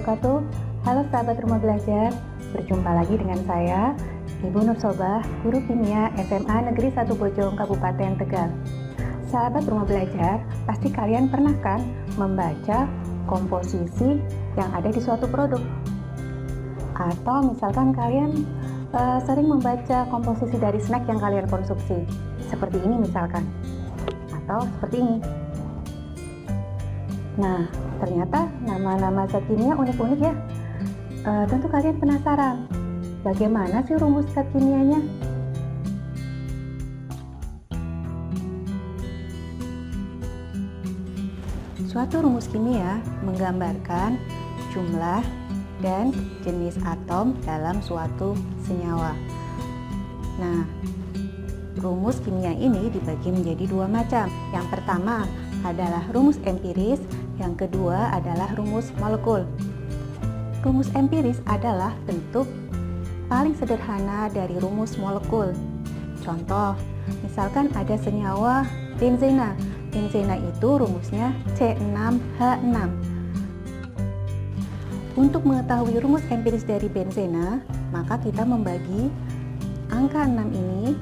wabarakatuh. Halo sahabat rumah belajar, berjumpa lagi dengan saya, Ibu Nur Sobah, Guru Kimia SMA Negeri 1 Bojong, Kabupaten Tegal. Sahabat rumah belajar, pasti kalian pernah kan membaca komposisi yang ada di suatu produk? Atau misalkan kalian sering membaca komposisi dari snack yang kalian konsumsi, seperti ini misalkan, atau seperti ini. Nah, ternyata nama-nama zat kimia unik-unik ya. Tentu kalian penasaran, bagaimana sih rumus zat kimianya? Suatu rumus kimia menggambarkan jumlah dan jenis atom dalam suatu senyawa. Nah, rumus kimia ini dibagi menjadi dua macam. Yang pertama adalah rumus empiris, yang kedua adalah rumus molekul. Rumus empiris adalah bentuk paling sederhana dari rumus molekul. Contoh, misalkan ada senyawa benzena. Benzena itu rumusnya C6H6. Untuk mengetahui rumus empiris dari benzena, maka kita membagi angka 6 ini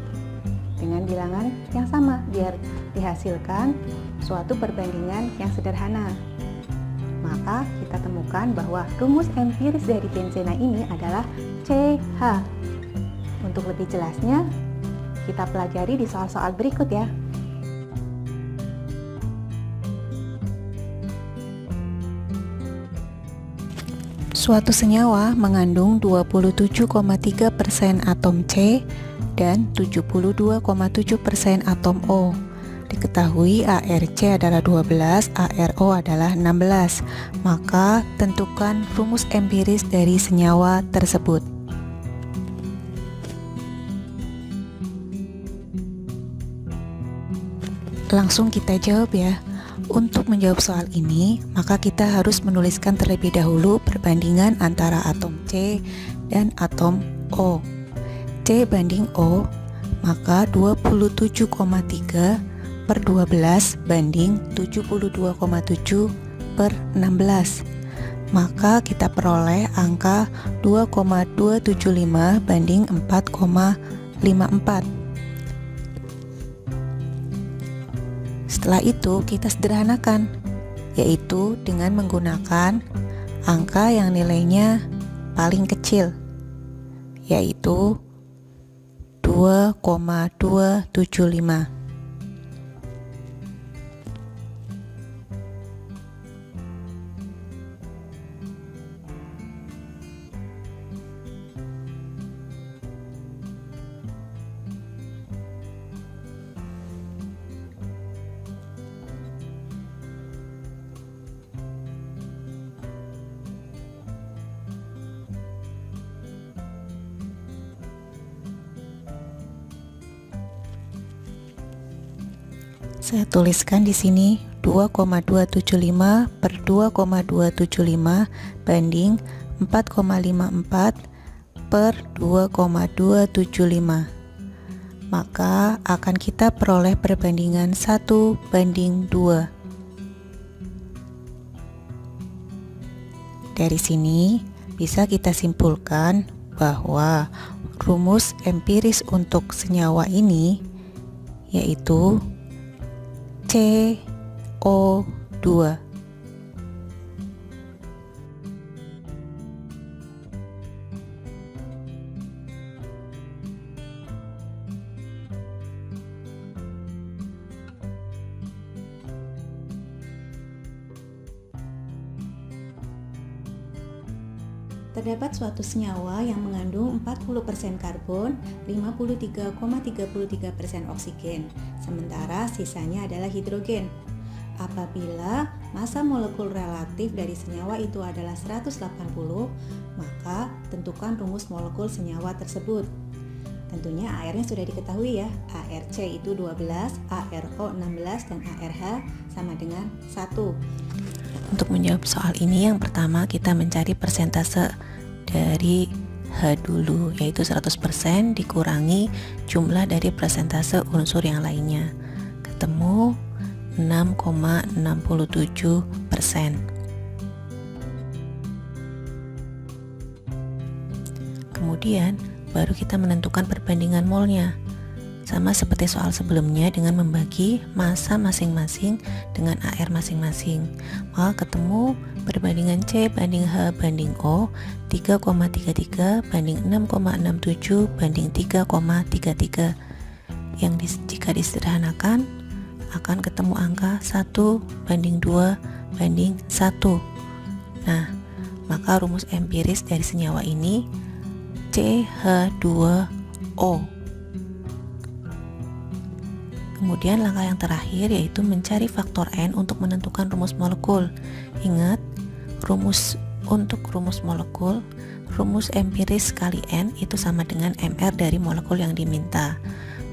dengan bilangan yang sama biar dihasilkan suatu perbandingan yang sederhana. Maka kita temukan bahwa rumus empiris dari benzena ini adalah CH. Untuk lebih jelasnya, kita pelajari di soal-soal berikut ya. Suatu senyawa mengandung 27,3% atom C dan 72,7% atom O. Diketahui ARC adalah 12, ARO adalah 16. Maka tentukan rumus empiris dari senyawa tersebut. Langsung kita jawab ya. Untuk menjawab soal ini, maka kita harus menuliskan terlebih dahulu perbandingan antara atom C dan atom O. C banding O, maka 27,3 per 12 banding 72,7 per 16. Maka kita peroleh angka 2,275 banding 4,54. Setelah itu kita sederhanakan, yaitu dengan menggunakan angka yang nilainya paling kecil, yaitu 2,275. Saya tuliskan di sini 2,275 per 2,275 banding 4,54 per 2,275. Maka akan kita peroleh perbandingan 1 banding 2. Dari sini bisa kita simpulkan bahwa rumus empiris untuk senyawa ini yaitu CO2. Terdapat suatu senyawa yang mengandung 40% karbon, 53,33% oksigen, sementara sisanya adalah hidrogen. Apabila massa molekul relatif dari senyawa itu adalah 180, maka tentukan rumus molekul senyawa tersebut. Tentunya AR-nya sudah diketahui ya, ARC itu 12, ARO 16, dan ARH sama dengan 1. Untuk menjawab soal ini, yang pertama kita mencari persentase dari H dulu, yaitu 100% dikurangi jumlah dari persentase unsur yang lainnya, ketemu 6,67%. kemudian baru kita menentukan perbandingan molnya. Sama seperti soal sebelumnya dengan membagi massa masing-masing dengan AR masing-masing. Maka ketemu perbandingan C banding H banding O 3,33 banding 6,67 banding 3,33. Jika disederhanakan akan ketemu angka 1 banding 2 banding 1. Nah, maka rumus empiris dari senyawa ini CH2O. Kemudian langkah yang terakhir yaitu mencari faktor N untuk menentukan rumus molekul. Ingat, untuk rumus molekul, rumus empiris kali N itu sama dengan MR dari molekul yang diminta.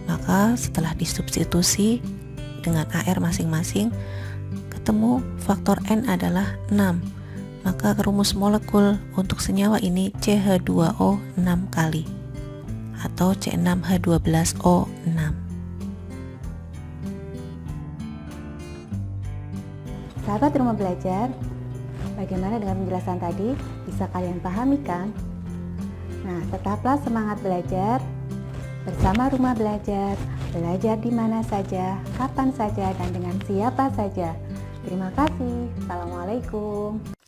Maka setelah disubstitusi dengan AR masing-masing, ketemu faktor N adalah 6. Maka rumus molekul untuk senyawa ini CH2O 6 kali atau C6H12O 6. Sahabat Rumah Belajar, bagaimana dengan penjelasan tadi? Bisa kalian pahami kan? Nah, tetaplah semangat belajar bersama Rumah Belajar, belajar di mana saja, kapan saja, dan dengan siapa saja. Terima kasih. Assalamualaikum.